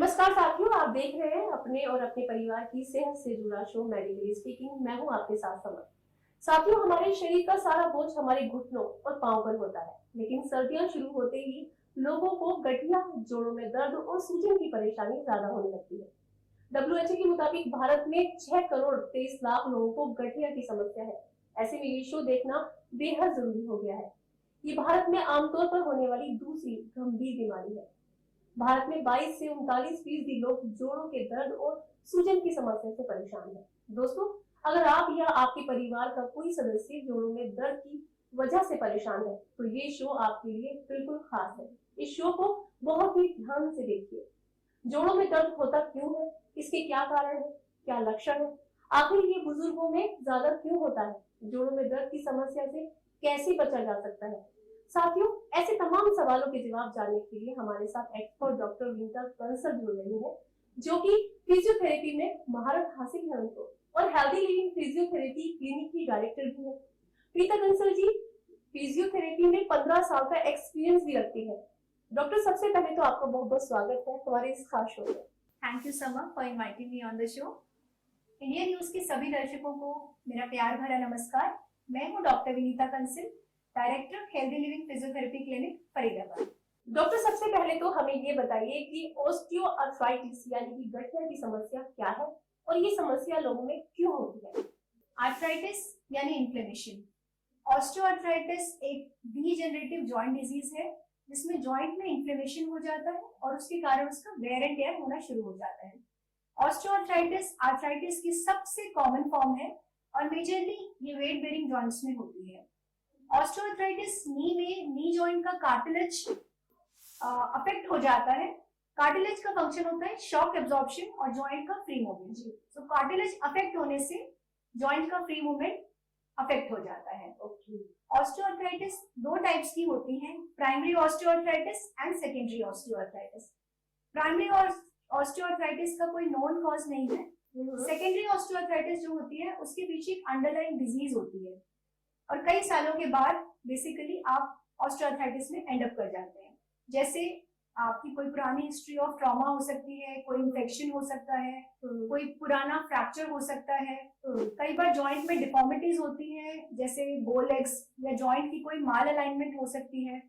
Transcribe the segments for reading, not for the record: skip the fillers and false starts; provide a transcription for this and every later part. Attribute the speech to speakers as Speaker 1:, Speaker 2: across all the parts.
Speaker 1: नमस्कार साथियों, आप देख रहे हैं अपने और अपने परिवार की सेहत से जुड़ा शो मेडिकली स्पीकिंग। मैं हूं आपके साथ समर। साथियों, हमारे शरीर का सारा बोझ हमारे घुटनों और पांव पर होता है, लेकिन सर्दियां शुरू होते ही लोगों को गठिया, जोड़ों में दर्द और सूजन की परेशानी ज्यादा होने लगती है। डब्ल्यूएचओ के मुताबिक भारत में 6 करोड़ 23 लाख लोगों को गठिया की समस्या है। ऐसे में ये शो देखना बेहद जरूरी हो गया है। ये भारत में आमतौर पर होने वाली दूसरी गंभीर बीमारी है। भारत में 22 से 39% लोग जोड़ों के दर्द और सूजन की समस्या से परेशान हैं। दोस्तों, अगर आप या आपके परिवार का कोई सदस्य जोड़ों में दर्द की वजह से परेशान है, तो ये शो आपके लिए बिल्कुल खास है। इस शो को बहुत ही ध्यान से देखिए। जोड़ों में दर्द होता क्यों है, इसके क्या कारण है, क्या लक्षण है, आखिर ये बुजुर्गों में ज्यादा क्यों होता है, जोड़ों में दर्द की समस्या से कैसे बचा जा सकता है। साथियों, ऐसे तमाम सवालों के जवाब जानने के लिए हमारे साथ एक्सपर्ट डॉक्टर विनीता कंसल जुड़ रही है, जो कि फिजियोथेरेपी में महारत हासिल है उनको, और हेल्दी लिविंग फिजियोथेरेपी क्लिनिक की डायरेक्टर भी है। प्रीता कंसल जी फिजियोथेरेपी में 15 साल का एक्सपीरियंस भी रखती है। डॉक्टर, सबसे पहले तो आपका बहुत बहुत स्वागत है हमारे इस खास शो में।
Speaker 2: थैंक यू समा for inviting me on the show. Indian news के सभी दर्शकों को मेरा प्यार भरा नमस्कार। मैं हूं doctor Vinita Kansal, director healthy living physiotherapy clinic Faridabad.
Speaker 1: Doctor, सबसे पहले तो हमें ये बताइए कि ऑस्टियोआर्थराइटिस यानी कि गठिया की समस्या क्या है और ये समस्या लोगों में क्यों होती है।
Speaker 2: आर्थराइटिस यानी इन्फ्लेमेशन। ऑस्टियोआर्थराइटिस एक डीजेनरेटिव जॉइंट डिजीज है जिसमें जॉइंट में इन्फ्लेमेशन हो जाता है और उसके कारण उसका वेयर एंड टेयर होना शुरू हो जाता है। ऑस्टियोआर्थराइटिस आर्थराइटिस की सबसे कॉमन फॉर्म है और मेजरली ये वेट बेरिंग जॉइंट्स में होती है। ऑस्टियोआर्थराइटिस नी में नी जॉइंट का कार्टिलेज अफेक्ट हो जाता है। कार्टिलेज का फंक्शन होता है शॉक एब्जॉर्प्शन और जॉइंट का फ्री मूवमेंट। सो कार्टिलेज अफेक्ट होने से जॉइंट का फ्री मूवमेंट अफेक्ट हो जाता है। ऑस्टियोआर्थराइटिस दो टाइप्स की होती हैं, primary osteoarthritis and secondary osteoarthritis. Primary osteoarthritis का कोई नोन कॉज नहीं है। सेकेंडरी ऑस्टियोआर्थराइटिस जो होती है उसके पीछे एक अंडरलाइंग डिजीज होती है और कई सालों के बाद बेसिकली आप ऑस्टियोआर्थराइटिस में एंड अप कर जाते हैं। जैसे आपकी कोई पुरानी हिस्ट्री ऑफ ट्रॉमा हो सकती है, कोई इन्फेक्शन हो सकता है, कोई पुराना फ्रैक्चर हो सकता है, कई बार जॉइंट में डिफॉर्मिटीज होती हैं जैसे बो लेग्स, या जॉइंट की कोई माल अलाइनमेंट हो सकती है,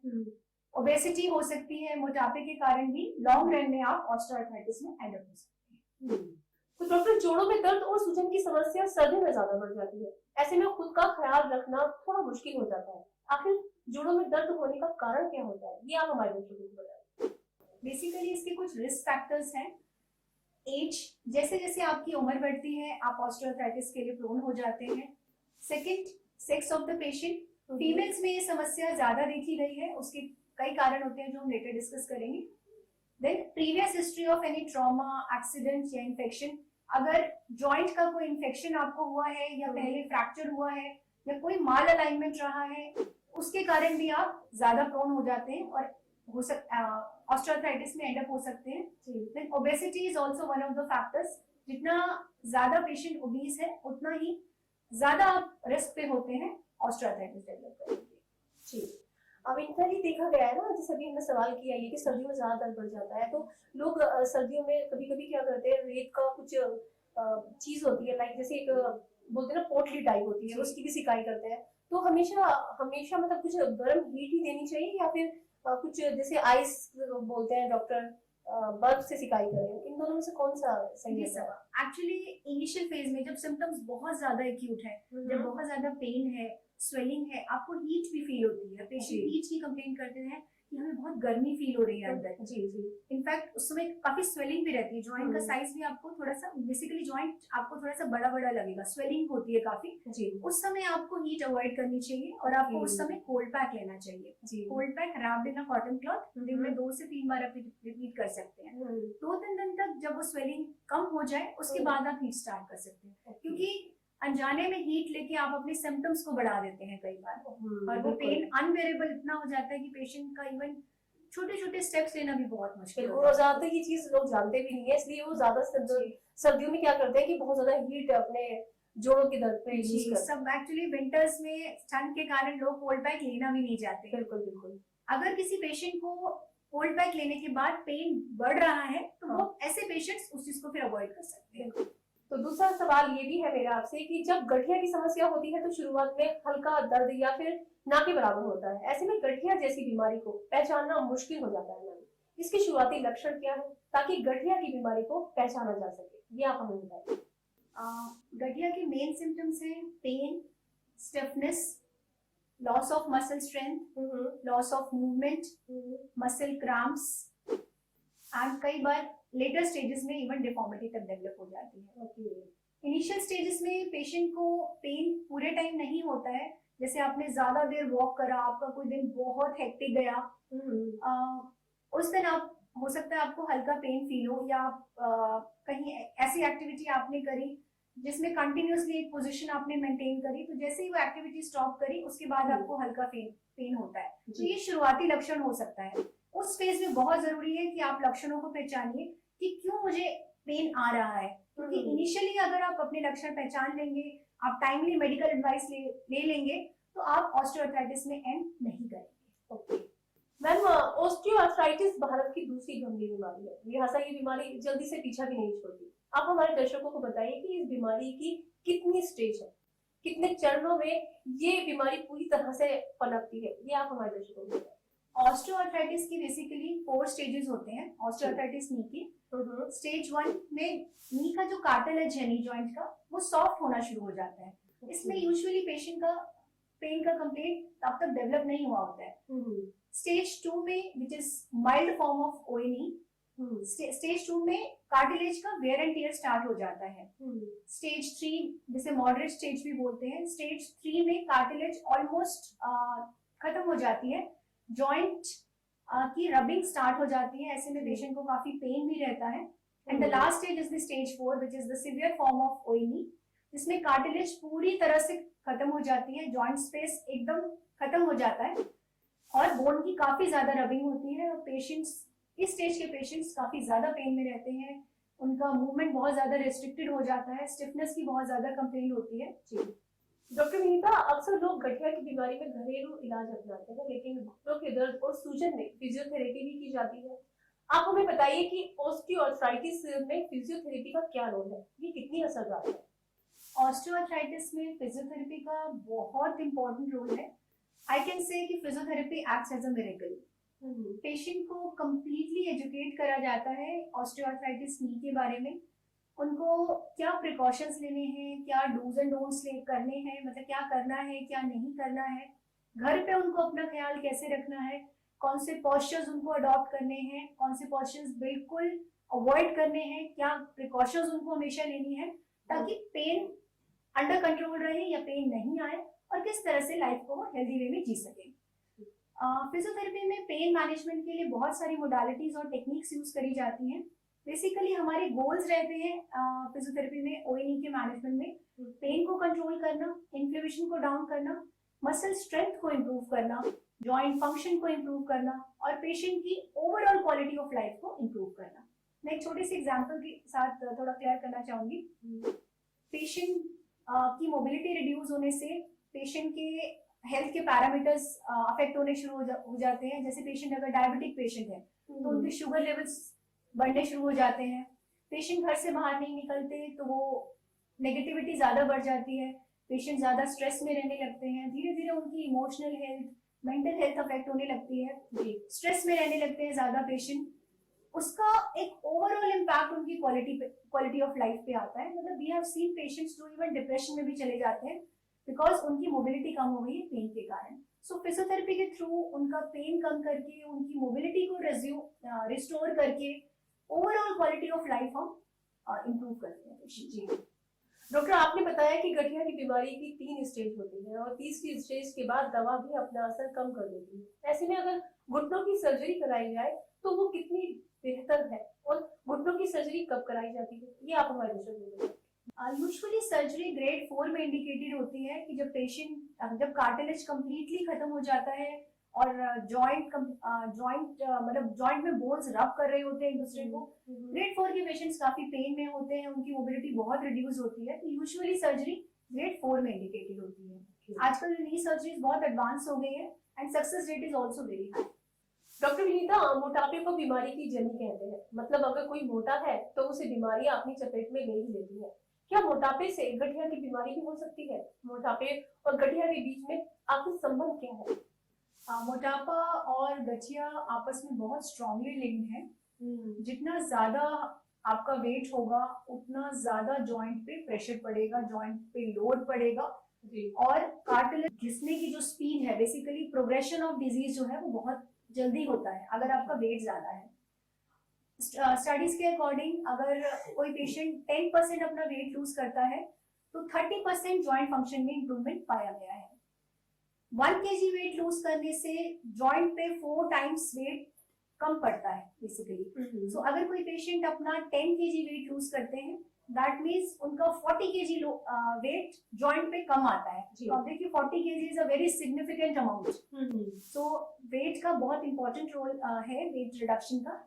Speaker 2: ओबेसिटी हो सकती है, मोटापे के कारण भी लॉन्ग रन में आप ऑस्टियोआर्थराइटिस में एंड अप हो सकते हैं।
Speaker 1: तो डॉक्टर, जोड़ों में दर्द और सूजन की समस्या सर्दी में ज्यादा बढ़ जाती है। ऐसे में खुद का ख्याल रखना थोड़ा मुश्किल हो जाता है। आखिर जोड़ों में दर्द होने का कारण क्या होता है, ये आप हमारे दर्शकों को बताइए।
Speaker 2: बेसिकली इसके कुछ रिस्क फैक्टर्स हैं। एज, जैसे जैसे आपकी उम्र बढ़ती है आप ऑस्टियोआर्थराइटिस के लिए प्रोन हो जाते हैं। Second, sex of the patient. Females में ये समस्या ज्यादा देखी गई है, उसके कई कारण होते हैं जो हम लेटर डिस्कस करेंगे। Then previous history of any trauma, accident या इन्फेक्शन। अगर जॉइंट का कोई इन्फेक्शन आपको हुआ है या पहले फ्रैक्चर हुआ है या कोई माल अलाइनमेंट रहा है, उसके कारण भी आप ज्यादा प्रोन हो जाते हैं और हो ऑस्टियोआर्थराइटिस में एंड अप हो सकते हैं। Then obesity is also one of the factors. जितना ज्यादा पेशेंट ओबीस है उतना ही ज्यादा आप रिस्क पे होते हैं ऑस्टियोआर्थराइटिस डेवलप करने के।
Speaker 1: जी, अब इनका ही देखा गया है ना, जैसे अभी हमने सवाल किया ये कि सर्दियों में ज्यादा दर्द बढ़ जाता है, तो लोग सर्दियों में कभी कभी क्या करते हैं, रेत का कुछ चीज होती है, लाइक जैसे एक बोलते हैं ना पोटली टाइप होती है, उसकी भी सिकाई करते हैं। तो हमेशा हमेशा मतलब कुछ गर्म हीट ही देनी चाहिए या फिर कुछ जैसे आइस बोलते हैं डॉक्टर, बर्फ से सिकाई करें, इन दोनों में से कौन सा सही है?
Speaker 2: एक्चुअली इनिशियल फेज में जब सिम्टम्स बहुत ज्यादा एक्यूट है, जब बहुत ज्यादा पेन है, स्वेलिंग है, आपको हीट भी फील होती है, पेशेंट हीट की कंप्लेन करते हैं कि हमें बहुत गर्मी फील हो रही है अंदर।
Speaker 1: जी जी।
Speaker 2: इनफैक्ट उस समय काफी स्वेलिंग भी रहती है, जॉइंट का साइज भी आपको थोड़ा सा, बेसिकली जॉइंट आपको थोड़ा सा बड़ा बड़ा लगेगा, स्वेलिंग होती है काफी जी। उस समय आपको हीट अवॉइड करनी चाहिए और आपको उस समय कोल्ड पैक लेना चाहिए। Cold pack wrapped in a cotton cloth, दिन में 2 से 3 बार आप रिपीट कर सकते हैं। 2-3 दिन तक जब वो स्वेलिंग कम हो जाए उसके बाद आप हीट स्टार्ट कर सकते हैं, क्योंकि अनजाने में हीट लेके आप अपने सिम्टम्स को बढ़ा देते हैं कई बार, और वो पेन अनबेरेबल इतना हो जाता है कि पेशेंट का इवन छोटे छोटे स्टेप्स लेना भी बहुत मुश्किल
Speaker 1: है। ज्यादा ये चीज लोग जानते भी नहीं है, इसलिए वो ज्यादा सर्दियों में क्या करते हैं कि बहुत ज्यादा हीट अपने जोड़ों के दर्द पे यूज करते हैं।
Speaker 2: सब एक्चुअली विंटर्स में ठंड के कारण लोग कोल्ड पैक लेना भी नहीं चाहते।
Speaker 1: बिल्कुल बिल्कुल।
Speaker 2: अगर किसी पेशेंट को होल्ड बैक लेने के बाद पेन बढ़ रहा है तो वो ऐसे पेशेंट्स उस चीज को फिर अवॉइड कर सकते हैं।
Speaker 1: तो दूसरा सवाल ये भी है मेरा आपसे कि जब गठिया की समस्या होती है तो शुरुआत में हल्का दर्द या फिर ना के बराबर होता है, ऐसे में गठिया जैसी बीमारी को पहचानना मुश्किल हो जाता है मैम। इसके शुरुआती लक्षण क्या है ताकि गठिया की बीमारी को पहचाना जा सके, ये आप हमें बताइए।
Speaker 2: गठिया के मेन सिम्टम्स हैं pain, stiffness, loss of muscle strength, loss of movement, muscle cramps and कई बार लेटर स्टेजेस में इवन डिफॉर्मिटी तक डेवलप हो जाती है। इनिशियल स्टेजेस में पेशेंट को पेन पूरे टाइम नहीं होता है, जैसे आपने ज्यादा देर वॉक करा, आपका कोई दिन बहुत हेक्टिक गया, उस दिन आप हो सकता है आपको हल्का पेन फील हो, या कहीं ऐसी एक्टिविटी आपने करी जिसमें कंटिन्यूअसली एक पोजीशन आपने मेंटेन करी, तो जैसे ही वो एक्टिविटी स्टॉप करी उसके बाद आपको हल्का पेन होता है। तो ये शुरुआती लक्षण हो सकता है। उस फेज में बहुत जरूरी है कि आप लक्षणों को पहचानिए कि क्यों मुझे पेन आ रहा है, क्योंकि इनिशियली अगर आप अपने लक्षण पहचान लेंगे, आप टाइमली मेडिकल एडवाइस ले लेंगे, तो आप ऑस्टियोआर्थराइटिस में एंड नहीं करेंगे।
Speaker 1: ओके मैम, ऑस्टियोआर्थराइटिस भारत की दूसरी गंभीर बीमारी है। लिहाजा ये बीमारी जल्दी से पीछा भी नहीं छोड़ती। आप हमारे दर्शकों को बताइए कि इस बीमारी की कितनी स्टेज है, कितने चरणों में ये बीमारी पूरी तरह से पनपती है, ये आप हमारे दर्शकों को बताइए।
Speaker 2: ऑस्टियोआर्थराइटिस की बेसिकली 4 स्टेजेस होते हैं। ऑस्टियोआर्थराइटिस नी की स्टेज 1 में नी का जो कार्टिलेज है नी जॉइंट का, वो सॉफ्ट होना शुरू हो जाता है। इसमें यूजुअली पेशेंट का पेन का कंप्लेंट तब तक डेवलप नहीं हुआ होता है। स्टेज 2 में which is mild form of OA knee, stage 2 में कार्टिलेज का वेयर एंड टियर स्टार्ट हो जाता है। स्टेज 3 जिसे मॉडरेट स्टेज भी बोलते हैं, स्टेज 3 में कार्टिलेज ऑलमोस्ट खत्म हो जाती है, जॉइंट की रबिंग स्टार्ट हो जाती है, ऐसे में पेशेंट को काफी पेन भी रहता है। And the last stage is the stage 4 which is the severe form of OA knee, जिसमें कार्टिलेज पूरी तरह से खत्म हो जाती है, जॉइंट स्पेस एकदम खत्म हो जाता है और बोन की काफी ज्यादा रबिंग होती है, और पेशेंट्स इस स्टेज के पेशेंट्स काफी ज्यादा पेन में रहते हैं, उनका मूवमेंट बहुत ज्यादा रेस्ट्रिक्टेड हो जाता है, स्टिफनेस की बहुत ज्यादा कंप्लेंट होती है।
Speaker 1: डॉक्टर विनीता, अक्सर लोग गठिया की बीमारी में घरेलू इलाज अपनाते हैं, लेकिन घुटनों के दर्द और सूजन में फिजियोथेरेपी भी की जाती है। आप हमें बताइए कि ऑस्टियोआर्थराइटिस में फिजियोथेरेपी का क्या रोल है, ये कितनी असरदार है?
Speaker 2: ऑस्टियोआर्थराइटिस में फिजियोथेरेपी का बहुत इंपॉर्टेंट रोल है। आई कैन से कि physiotherapy acts as a miracle. Patient को कंप्लीटली एजुकेट करा जाता है ऑस्टियोआर्थराइटिस नी के बारे में, उनको क्या प्रिकॉशंस लेने हैं, क्या डूज एंड डोंट्स करने हैं, मतलब क्या करना है क्या नहीं करना है, घर पे उनको अपना ख्याल कैसे रखना है, कौन से पॉस्चर्स उनको अडॉप्ट करने हैं, कौन से पॉस्चर्स बिल्कुल अवॉइड करने हैं, क्या प्रिकॉशंस उनको हमेशा लेनी है ताकि पेन अंडर कंट्रोल रहे या पेन नहीं आए, और किस तरह से लाइफ को वो हेल्दी वे में जी सके। फिजियोथेरेपी में पेन मैनेजमेंट के लिए बहुत सारी मोडालिटीज और टेक्निक्स यूज करी जाती हैं। बेसिकली हमारे गोल्स रहते हैं फिजियोथेरेपी में ओएनी के मैनेजमेंट में, पेन को कंट्रोल करना, इन्फ्लेमेशन को डाउन करना, मसल स्ट्रेंथ को इम्प्रूव करना, जॉइंट फंक्शन को इम्प्रूव करना, और पेशेंट की ओवरऑल क्वालिटी ऑफ लाइफ को इम्प्रूव करना। मैं एक छोटे से एग्जाम्पल के साथ थोड़ा क्लियर करना चाहूंगी। पेशेंट की मोबिलिटी रिड्यूस होने से पेशेंट के हेल्थ के पैरामीटर्स अफेक्ट होने शुरू हो जाते हैं। जैसे पेशेंट अगर डायबिटिक पेशेंट है तो उनके शुगर लेवल्स बढ़ने शुरू हो जाते हैं। पेशेंट घर से बाहर नहीं निकलते तो वो नेगेटिविटी ज्यादा बढ़ जाती है, पेशेंट ज्यादा स्ट्रेस में रहने लगते हैं, धीरे धीरे उनकी emotional health, mental health affect होने लगती है, स्ट्रेस में रहने लगते हैं ज्यादा पेशेंट, उसका एक ओवरऑल इम्पैक्ट उनकी क्वालिटी ऑफ लाइफ पे आता है। मतलब वी हैव सीन पेशेंट्स जो इवन डिप्रेशन में भी चले जाते हैं बिकॉज उनकी मोबिलिटी कम हो गई है पेन के कारण। सो फिजियोथेरेपी के थ्रू उनका पेन कम करके, उनकी मोबिलिटी को रिस्टोर करके ओवरऑल क्वालिटी ऑफ लाइफ हम इम्प्रूव करते हैं।
Speaker 1: जी डॉक्टर, आपने बताया कि गठिया की बीमारी की 3 स्टेज होती है और तीसरी स्टेज के बाद दवा भी अपना असर कम कर देती है। ऐसे में अगर घुटनों की सर्जरी कराई जाए तो वो कितनी बेहतर है, और घुटनों की सर्जरी कब कराई जाती है, ये आप हमारे दर्शकों को बताइए।
Speaker 2: यूजुअली सर्जरी ग्रेड 4 में इंडिकेटेड होती है कि जब कार्टिलेज कंप्लीटली खत्म हो जाता है और जॉइंट मतलब जॉइंट में बोन्स रब कर रहे होते हैं एक दूसरे को। ग्रेड 4 के पेशेंट्स काफी पेन में होते हैं, उनकी मोबिलिटी बहुत रिड्यूस होती है, तो यूजुअली सर्जरी ग्रेड 4 में इंडिकेटेड होती है। आजकल नी सर्जरीज बहुत एडवांस हो गई है and success rate is also very high.
Speaker 1: Doctor Vinita, मोटापे को बीमारी की जनी कहते हैं। मतलब अगर कोई मोटा है तो उसे बीमारियां अपनी चपेट में ले ही लेती है। क्या मोटापे से गठिया की बीमारी भी हो सकती है? मोटापे और गठिया के बीच में आखिर संबंध क्या है?
Speaker 2: मोटापा और गठिया आपस में बहुत स्ट्रांगली लिंक्ड है। जितना ज्यादा आपका वेट होगा उतना ज्यादा जॉइंट पे प्रेशर पड़ेगा, जॉइंट पे लोड पड़ेगा
Speaker 1: जी।
Speaker 2: और कार्टिलेज घिसने की जो स्पीड है, बेसिकली प्रोग्रेशन ऑफ डिजीज जो है वो बहुत जल्दी होता है अगर आपका वेट ज्यादा है। स्टडीज के अकॉर्डिंग अगर कोई पेशेंट 10% अपना वेट लूज करता है तो 30% जॉइंट फंक्शन में इंप्रूवमेंट पाया गया है। 1 kg वेट लूज करने से जॉइंट पे 4 टाइम्स वेट कम पड़ता है बेसिकली। सो अगर कोई पेशेंट अपना 10 kg वेट लूज करते हैं दैट मीन्स उनका 40 kg वेट जॉइंट पे कम आता है। तो आप देखिए 40 kg is a very significant amount. So weight का बहुत इंपॉर्टेंट रोल है वेट रिडक्शन का।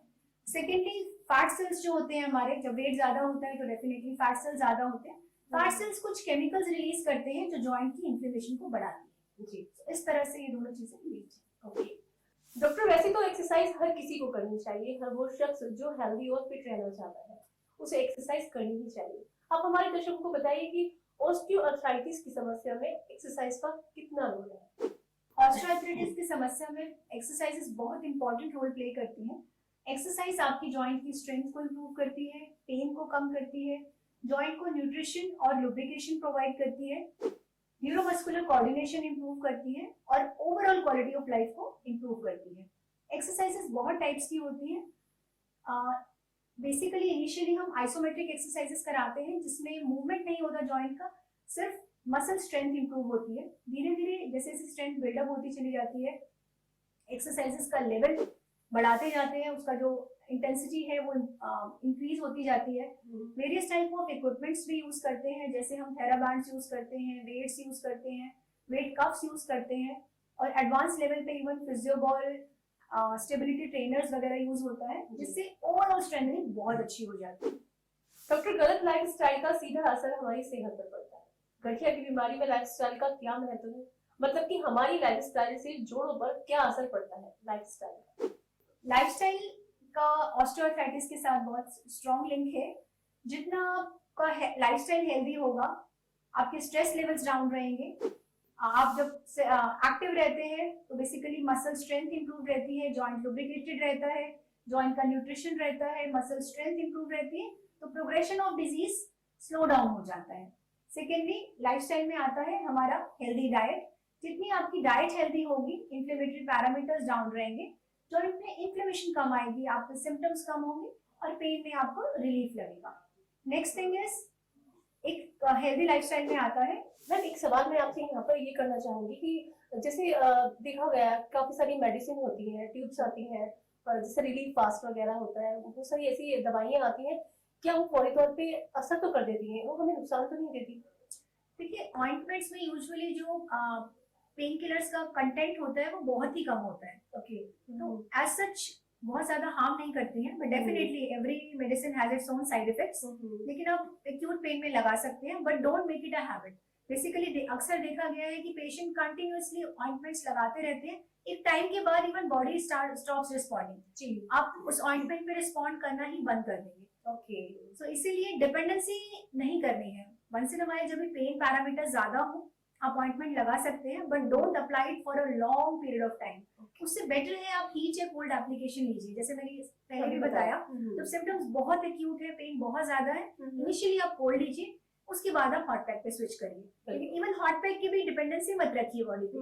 Speaker 2: सेकेंडली फैट सेल्स जो होते हैं हमारे, जब वेट ज्यादा होता है तो डेफिनेटली फैट सेल्स ज्यादा होते हैं। फैट सेल्स कुछ केमिकल्स रिलीज करते हैं जो जॉइंट की इन्फ्लेमेशन को बढ़ाती है। जी, इस तरह से ये दोनों चीजें लिंक्ड हैं।
Speaker 1: ओके डॉक्टर, वैसे तो एक्सरसाइज हर किसी को करनी चाहिए। हर वो शख्स जो हेल्दी और फिट रहना चाहता है उसे एक्सरसाइज करनी ही चाहिए। आप हमारे दर्शकों को बताइए कि ऑस्टियोआर्थराइटिस की समस्या में एक्सरसाइज का कितना रोल है?
Speaker 2: ऑस्टियोआर्थराइटिस की समस्या में एक्सरसाइजेस बहुत इंपॉर्टेंट रोल प्ले करती हैं। एक्सरसाइज आपकी जॉइंट की स्ट्रेंथ को इम्प्रूव करती है, पेन को कम करती है, जॉइंट को न्यूट्रिशन और लुब्रिकेशन प्रोवाइड करती है, न्यूरोमस्कुलर कोऑर्डिनेशन इंप्रूव करती है और ओवरऑल क्वालिटी ऑफ लाइफ को इंप्रूव करती है। एक्सरसाइजेस बहुत टाइप्स की होती हैं। बेसिकली इनिशियली हम आइसोमेट्रिक एक्सरसाइजेस कराते हैं जिसमें मूवमेंट नहीं होता जॉइंट का, सिर्फ मसल स्ट्रेंथ इंप्रूव होती है। धीरे धीरे जैसे जैसे स्ट्रेंथ बिल्डअप होती चली जाती है, एक्सरसाइजेस का लेवल बढ़ाते जाते हैं, उसका जो इंटेंसिटी है वो इंक्रीज होती जाती है। वेरियस टाइप ऑफ इक्विपमेंट्स भी यूज करते हैं, जैसे हम थेराबैंड्स यूज करते हैं, वेट्स यूज करते हैं, वेट कप्स यूज करते हैं और एडवांस लेवल पे इवन फिजियोबॉल, स्टेबिलिटी ट्रेनर्स वगैरह यूज होता है, जिससे ओवरऑल स्ट्रेंथनिंग बहुत अच्छी हो जाती है।
Speaker 1: डॉक्टर, गलत लाइफस्टाइल का सीधा असर हमारी सेहत पर पड़ता है। गठिया की बीमारी में लाइफस्टाइल का क्या महत्व है? मतलब कि हमारी लाइफस्टाइल से जोड़ों पर क्या असर पड़ता है लाइफस्टाइल का?
Speaker 2: लाइफस्टाइल का ऑस्टियोआर्थराइटिस के साथ बहुत स्ट्रॉन्ग लिंक है। जितना आपका लाइफस्टाइल हेल्दी होगा, आपके स्ट्रेस लेवल्स डाउन रहेंगे, आप जब एक्टिव रहते हैं तो बेसिकली मसल स्ट्रेंथ इंप्रूव रहती है, जॉइंट लुब्रिकेटेड रहता है, जॉइंट का न्यूट्रिशन रहता है, मसल स्ट्रेंथ इंप्रूव रहती है, तो progression of disease slow down हो जाता है। सेकेंडली लाइफस्टाइल में आता है हमारा हेल्दी डाइट। जितनी आपकी डाइट हेल्दी होगी, इंफ्लेमेटरी पैरामीटर्स डाउन रहेंगे, जॉइंट में इन्फ्लेमेशन कम आएगी, आपके सिम्टम्स कम होंगे और पेन में आपको रिलीफ लगेगा। नेक्स्ट थिंग इज एक हेल्दी लाइफस्टाइल में आता है।
Speaker 1: मैम, एक सवाल मैं आपसे यहाँ पर ये करना चाहूंगी कि जैसे देखा गया काफी सारी मेडिसिन होती हैं, ट्यूब्स आती हैं, जैसे रिलीफ फास्ट वगैरह होता है, बहुत सारी ऐसी दवाइयाँ आती हैं, क्या वो फौरी तौर पे असर तो कर देती हैं, वो हमें नुकसान तो नहीं देती?
Speaker 2: देखिए ऑइंटमेंट्स में यूजुअली जो पेन किलर्स का कंटेंट होता है वो बहुत ही कम होता है। ओके, तो एज सच बहुत ज्यादा हार्म नहीं करती हैं, but definitely every medicine has its own side effects. लेकिन आप एक्यूट पेन में लगा सकते हैं, but don't make it a habit. Basically अक्सर देखा गया है कि पेशेंट कंटिन्यूअसली ऑइंटमेंट्स लगाते रहते हैं, एक टाइम के बाद इवन बॉडी स्टॉप्स रिस्पॉन्डिंग, आप उस ऑइंटमेंट पे रिस्पॉन्ड करना ही बंद कर देंगे। ओके, सो इसीलिए डिपेंडेंसी नहीं करनी है। वंस इन अ व्हाइल जब भी पेन पैरामीटर ज्यादा हो आप ऑइंटमेंट लगा सकते हैं, but don't apply it for a long period of time. उससे बेटर है आप हीट या कोल्ड एप्लीकेशन लीजिए। जैसे मैंने पहले भी बताया, जब सिम्टम्स बहुत एक्यूट है, पेन बहुत ज्यादा है, इनिशियली आप कोल्ड लीजिए, उसके बाद आप हॉट पैक पे स्विच करिए। लेकिन इवन हॉट पैक की भी डिपेंडेंसी मत रखिए बॉडी पे।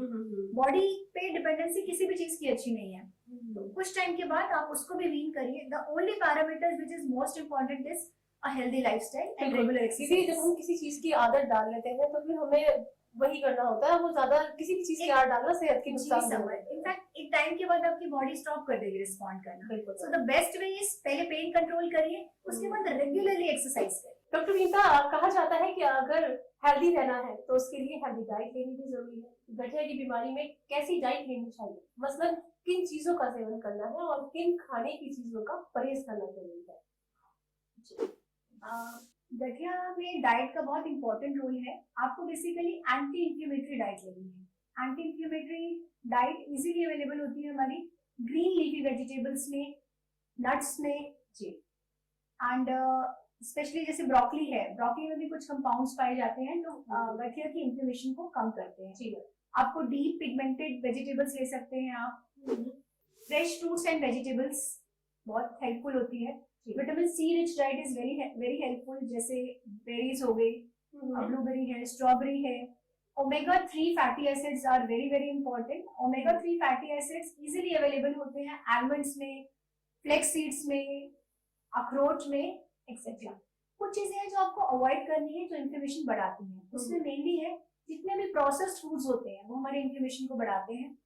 Speaker 2: बॉडी पे डिपेंडेंसी किसी भी चीज की अच्छी नहीं है। तो कुछ टाइम के बाद आप उसको भी वीन करिए। The only parameters which is most important is a healthy lifestyle and regular exercise.
Speaker 1: जब हम किसी चीज की आदत डाल लेते हैं तो फिर हमें वही करना होता है, वो ज्यादा किसी भी चीज की आदत डालना सेहत की नुकसान है।
Speaker 2: इनफैक्ट एक टाइम के बाद आपकी बॉडी स्टॉप कर देगी रिस्पॉन्ड करना। So the best way is पहले पेन कंट्रोल करिए, उसके बाद रेगुलरली एक्सरसाइज करिए।
Speaker 1: डॉक्टर नीता, कहा जाता है कि अगर हेल्दी रहना है तो उसके लिए हेल्दी डाइट लेनी भी जरूरी है। गठिया की बीमारी में कैसी डाइट लेनी चाहिए? मसलन किन चीजों का सेवन करना है और किन खाने की चीजों का परहेज करना जरूरी है?
Speaker 2: गठिया में डाइट का बहुत इंपॉर्टेंट रोल है। आपको बेसिकली एंटी इंफ्लेमेटरी डाइट लेनी है। Anti inflammatory diet easily available होती है हमारी ग्रीन लीफी वेजिटेबल्स में, नट्स में
Speaker 1: जी।
Speaker 2: एंड स्पेशली जैसे ब्रोकली है, ब्रोकली में भी कुछ कंपाउंड्स पाए जाते हैं जो गठिया की इन्फ्लेमेशन को कम करते हैं।
Speaker 1: जी।
Speaker 2: आपको डीप पिगमेंटेड वेजिटेबल्स ले सकते हैं आप। फ्रेश फ्रूट्स एंड वेजिटेबल्स बहुत हेल्पफुल होती है। Vitamin C rich diet is very helpful, जैसे बेरीज हो गई, ब्लूबेरी है, स्ट्रॉबेरी है। Omega 3 fatty acids are very important. Omega 3 fatty acids easily available होते हैं आलमंड्स में, फ्लेक्स सीड्स में, अखरोट में एक्सेट्रा। कुछ चीजें हैं जो आपको अवॉइड करनी है जो इन्फ्लेमेशन बढ़ाती हैं। उसमें मेनली है जितने भी प्रोसेस्ड फूड्स होते हैं वो हमारे इन्फ्लेमेशन को बढ़ाते हैं।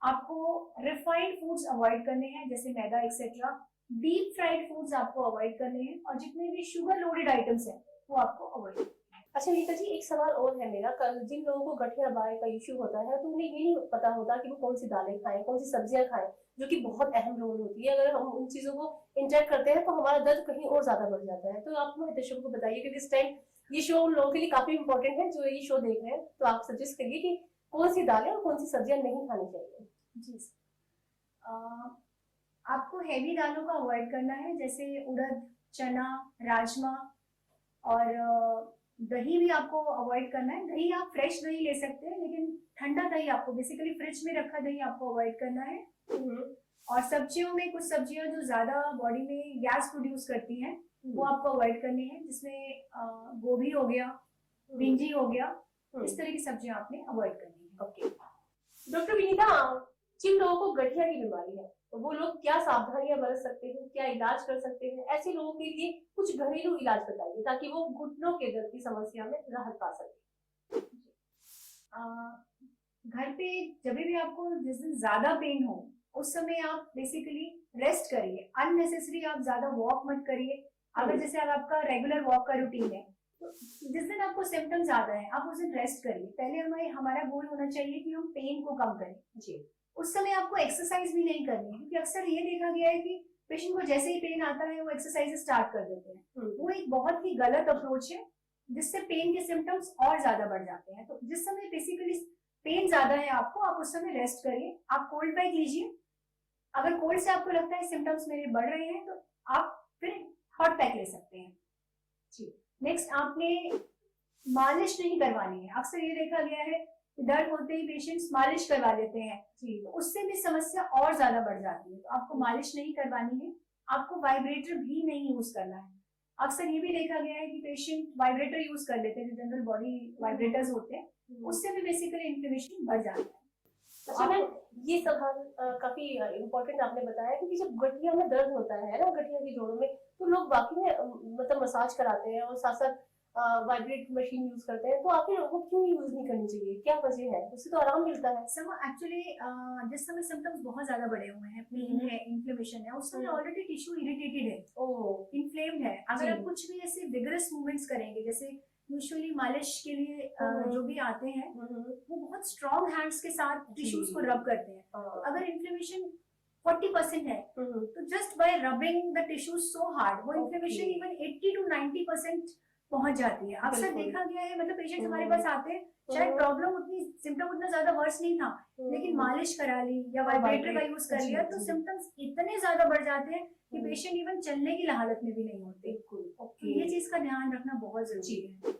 Speaker 2: आपको रिफाइंड फूड्स अवॉइड करने हैं जैसे मैदा एक्सेट्रा। डीप फ्राइड फूड्स आपको अवॉइड करने हैं और जितने भी शुगर लोडेड आइटम्स हैं वो आपको अवॉइड करने हैं।
Speaker 1: अच्छा नीता जी, एक सवाल और है मेरा। जिन लोगों को गठिया बाय का इश्यू होता है तो उन्हें ये नहीं पता होता कि वो कौन सी दालें खाएं, कौन सी सब्जियां खाएं, जो कि बहुत अहम रोल होती है। अगर हम उन चीजों को इंटेक्ट करते हैं तो हमारा दर्द कहीं और ज्यादा बढ़ जाता है। तो आप हमारे दर्शकों को बताइए, क्योंकि इस टाइम ये शो उन लोगों के लिए काफी इंपॉर्टेंट है जो ये शो देख रहे हैं। तो आप सजेस्ट करिए कि कौन सी दालें और कौन सी सब्जियां नहीं खानी चाहिए।
Speaker 2: जी आपको हैवी दालों का अवॉइड करना है जैसे उड़द, चना, राजमा। और दही भी आपको अवॉइड करना है। दही आप फ्रेश दही ले सकते हैं लेकिन ठंडा दही आपको, बेसिकली फ्रिज में रखा दही आपको अवॉइड करना है। और सब्जियों में कुछ सब्जियां जो ज्यादा बॉडी में गैस प्रोड्यूस करती हैं वो आपको अवॉइड करनी है, जिसमें गोभी हो गया, भिंडी हो गया, इस तरह की सब्जियां आपने अवॉइड करनी है।
Speaker 1: ओके डॉक्टर विनीता, जिन लोगों को गठिया की बीमारी है तो वो लोग क्या सावधानियां बरत सकते हैं, क्या इलाज कर सकते हैं? ऐसे लोगों के लिए कुछ घरेलू इलाज बताइए ताकि वो घुटनों के दर्द की समस्या में राहत पा सके।
Speaker 2: घर पे जब भी आपको जिस दिन ज्यादा पेन हो उस समय आप बेसिकली रेस्ट करिए। अननेसेसरी आप ज्यादा वॉक मत करिए। अगर जैसे आपका रेगुलर वॉक का रूटीन है तो जिस दिन आपको सिम्टम्स आ रहे हैं आप उस दिन रेस्ट करिए। पहले हमारा गोल होना चाहिए कि हम पेन को कम करें।
Speaker 1: जी।
Speaker 2: उस समय आपको एक्सरसाइज भी नहीं करनी है, क्योंकि अक्सर ये देखा गया है कि पेशेंट को जैसे ही पेन आता है वो एक्सरसाइज स्टार्ट कर देते हैं। वो एक बहुत ही गलत अप्रोच है जिससे पेन के सिम्टम्स और ज्यादा बढ़ जाते हैं। तो जिस समय बेसिकली पेन ज्यादा है आपको, आप उस समय रेस्ट करिए। आप कोल्ड पैक लीजिए। अगर कोल्ड से आपको लगता है सिम्टम्स मेरे बढ़ रहे हैं तो आप फिर हॉट पैक ले सकते हैं। जी। नेक्स्ट, आपने मालिश नहीं करवानी है। अक्सर ये देखा गया है दर्द होते ही पेशेंट्स मालिश करवा लेते हैं, तो उससे भी समस्या और ज्यादा बढ़ जाती है। तो आपको मालिश नहीं करवानी है। आपको वाइब्रेटर भी नहीं यूज करना है। अक्सर ये भी देखा गया है कि पेशेंट वाइब्रेटर यूज कर लेते हैं, जो जनरल बॉडी वाइब्रेटर्स होते हैं, उससे भी बेसिकली इन्फ्लेमेशन बढ़ जाता है।
Speaker 1: अच्छा मैम, ये सवाल काफी इम्पोर्टेंट आपने बताया, क्योंकि जब गठिया में दर्द होता है ना, गठिया के जोड़ों में, तो लोग वाकई में मतलब मसाज कराते हैं और साथ साथ वाइब्रेट मशीन यूज करते हैं। तो आखिर वो क्यों यूज नहीं करनी चाहिए, क्या वजह है? उससे तो आराम मिलता है।
Speaker 2: एक्चुअली जिस समय सिम्टम्स बहुत ज्यादा बढ़े हुए हैं, पेन है, इन्फ्लेमेशन है, उस समय ऑलरेडी टिश्यू इरिटेटेड है, इन्फ्लेम्ड है। अगर आप कुछ भी ऐसे विगरस मूवमेंट्स करेंगे, जैसे यूजुअली मालिश के लिए जो भी आते हैं वो बहुत स्ट्रॉन्ग हैंड्स के साथ टिश्यूज को रब करते हैं। अगर इन्फ्लेमेशन 40% है तो just by rubbing the tissues so hard वो इन्फ्लेमेशन इवन 80 to 90% पहुंच जाती है। अक्सर देखा गया है, मतलब पेशेंट हमारे पास आते हैं, शायद प्रॉब्लम उतनी, सिम्टम उतना ज्यादा वर्स नहीं था, लेकिन मालिश करा ली या वाइब्रेटर का यूज कर लिया तो सिम्टम्स इतने ज्यादा बढ़ जाते हैं कि पेशेंट इवन चलने की हालत में भी नहीं होते। तो ये चीज का ध्यान रखना बहुत जरूरी है।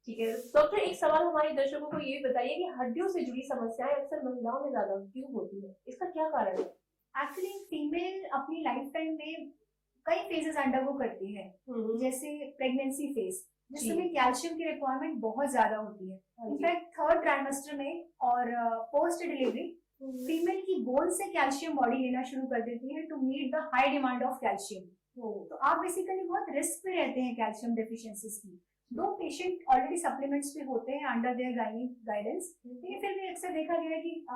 Speaker 1: ठीक है डॉक्टर, एक सवाल हमारे दर्शकों को ये बताइए कि हड्डियों से जुड़ी समस्याएं अक्सर महिलाओं में ज्यादा क्यों होती है, इसका क्या कारण है?
Speaker 2: एक्चुअली फीमेल अपनी लाइफ टाइम में कई फेजेस अंडरगो करती है, जैसे प्रेगनेंसी फेज, जिस समय कैल्शियम की रिक्वायरमेंट बहुत ज्यादा होती है। इनफैक्ट थर्ड ट्राइमेस्टर में और पोस्ट डिलीवरी फीमेल की बोन से कैल्शियम बॉडी लेना शुरू कर देती है to meet the high demand of calcium. तो आप बेसिकली बहुत रिस्क पे रहते हैं कैल्शियम डेफिशिएंसीज की। दो पेशेंट ऑलरेडी सप्लीमेंट्स पे होते हैं अंडर देयर गाइडेंस, लेकिन फिर भी अक्सर देखा गया है कि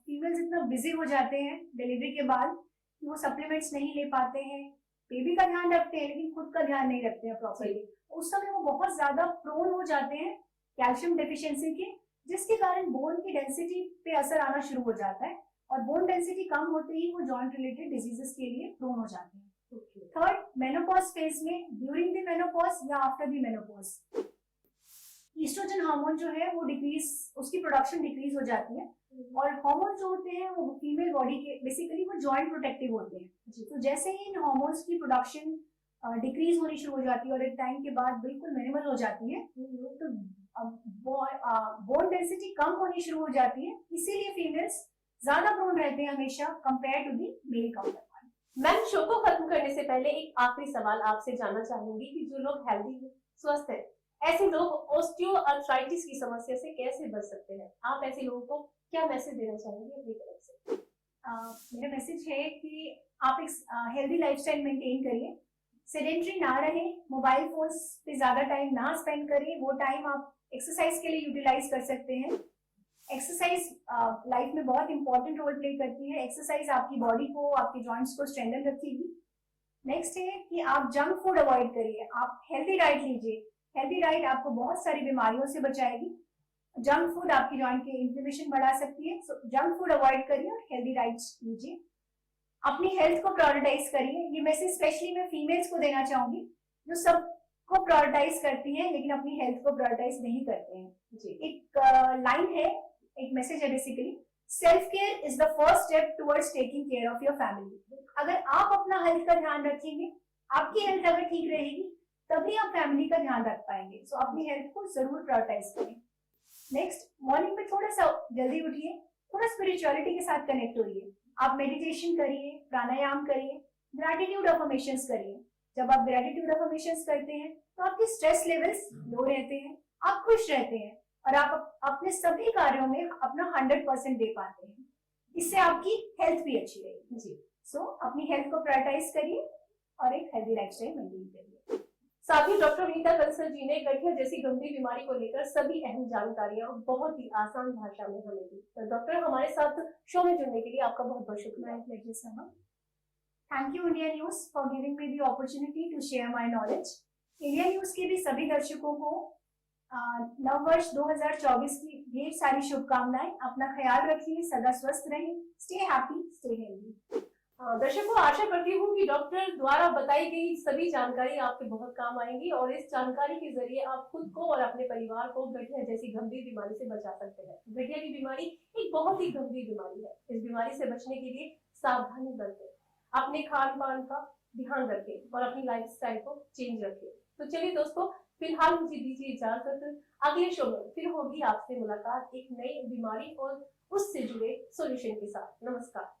Speaker 2: फीमेल्स इतना बिजी हो जाते हैं डिलीवरी के बाद कि वो सप्लीमेंट्स नहीं ले पाते हैं। बेबी का ध्यान रखते हैं लेकिन खुद का ध्यान नहीं रखते हैं प्रॉपरली। उस समय वो बहुत ज्यादा प्रोन हो जाते हैं कैल्शियम डेफिशिएंसी के, जिसके कारण बोन की डेंसिटी पे असर आना शुरू हो जाता है और बोन डेंसिटी कम होते ही वो जॉइंट रिलेटेड डिजीजेस के लिए प्रोन हो जाते हैं। थर्ड, मेनोपॉज फेज में, ड्यूरिंग द मेनोपॉज या after the menopause, estrogen hormone जो है वो डिक्रीज, उसकी प्रोडक्शन डिक्रीज हो जाती है। और हार्मोन जो होते हैं वो फीमेल बॉडी के बेसिकली वो जॉइंट प्रोटेक्टिव होते हैं। तो जैसे ही इन हार्मोन्स की प्रोडक्शन डिक्रीज होनी शुरू हो जाती है और एक टाइम के बाद बिल्कुल मिनिमल हो जाती है, तो बोन डेंसिटी कम होनी शुरू हो जाती है। इसीलिए फीमेल्स ज्यादा प्रोन रहते हैं हमेशा compare to the male counterpart.
Speaker 1: Ma'am, show को खत्म करने से पहले एक आखिरी सवाल आपसे जानना चाहूंगी कि जो लोग हेल्दी है, स्वस्थ है, ऐसे लोग ऑस्टियोआर्थराइटिस की समस्या से कैसे बच सकते हैं? आप ऐसे लोगों को क्या मैसेज देना चाहेंगे अपनी तरफ से?
Speaker 2: मेरा मैसेज है कि आप एक हेल्दी लाइफस्टाइल मेंटेन करिए, सेडेंटरी ना रहे, मोबाइल फोन्स पे ज्यादा टाइम ना स्पेंड करिए, वो टाइम आप एक्सरसाइज के लिए यूटिलाइज कर सकते हैं। एक्सरसाइज लाइफ में बहुत इंपॉर्टेंट रोल प्ले करती है। एक्सरसाइज आपकी बॉडी को, आपके जॉइंट्स को स्ट्रेंथन रखेगी। नेक्स्ट है कि आप जंक फूड अवॉइड करिए, आप हेल्दी डाइट लीजिए। हेल्दी डाइट आपको बहुत सारी बीमारियों से बचाएगी। जंक फूड आपकी जॉइंट की इन्फ्लेमेशन बढ़ा सकती है। सो जंक फूड अवॉइड करिए और हेल्दी डाइट लीजिए। अपनी हेल्थ को प्रायोरिटाइज करिए। ये मैसेज स्पेशली मैं फीमेल्स को देना चाहूंगी जो सबको प्रायोरिटाइज करती हैं लेकिन अपनी हेल्थ को प्रायोरिटाइज नहीं करते हैं।
Speaker 1: जी,
Speaker 2: एक लाइन है, एक मैसेज है basically, self care is the first step towards taking care of your family. अगर आप अपना हेल्थ का ध्यान रखेंगे, आपकी हेल्थ अगर ठीक रहेगी, तभी आप फैमिली का ध्यान रख पाएंगे। सो अपनी हेल्थ को जरूर प्रायोरिटाइज करें। नेक्स्ट, मॉर्निंग में थोड़ा सा जल्दी उठिए, थोड़ा स्पिरिचुअलिटी के साथ कनेक्ट होइए। आप मेडिटेशन करिए, प्राणायाम करिए, ग्रैटिट्यूड अफर्मेशंस करिए। जब आप ग्रैटिट्यूड अफर्मेशंस करते हैं तो आपके स्ट्रेस लेवल्स लो रहते हैं, आप खुश रहते हैं और आप अपने सभी कार्यों में अपना 100% दे पाते हैं। इससे आपकी हेल्थ भी अच्छी रहेगी।
Speaker 1: जी।
Speaker 2: सो अपनी हेल्थ को प्रायोरिटाइज करिए और एक हेल्दी लाइफस्टाइल मेंटेन करिए।
Speaker 1: साथ ही डॉक्टर नीता कंसल जी ने गठिया जैसी गंभीर बीमारी को लेकर सभी अहम जानकारियां बहुत ही आसान भाषा में हमें दी। तो डॉक्टर, हमारे साथ शो में जुड़ने के लिए आपका बहुत बहुत शुक्रिया।
Speaker 2: Thank you India news for giving me the opportunity to share my knowledge. India news के भी सभी दर्शकों को नववर्ष 2024 की ढेर सारी शुभकामनाएं। अपना ख्याल रखिए, सदा स्वस्थ रहें, स्टे हैप्पी, स्टे हेल्दी।
Speaker 1: दर्शकों, आशा करती हूँ कि डॉक्टर द्वारा बताई गई सभी जानकारी आपके बहुत काम आएंगी और इस जानकारी के जरिए आप खुद को और अपने परिवार को गठिया जैसी गंभीर बीमारी से बचा सकते हैं। गठिया की बीमारी एक बहुत ही गंभीर बीमारी है। इस बीमारी से बचने के लिए सावधानी बरतें, अपने खान पान का ध्यान रखें और अपनी लाइफस्टाइल को चेंज रखें। तो चलिए दोस्तों, फिलहाल मुझे दीजिए इजाजत। अगले शो में फिर होगी आपसे मुलाकात एक नई बीमारी और उससे जुड़े सॉल्यूशन के साथ। नमस्कार।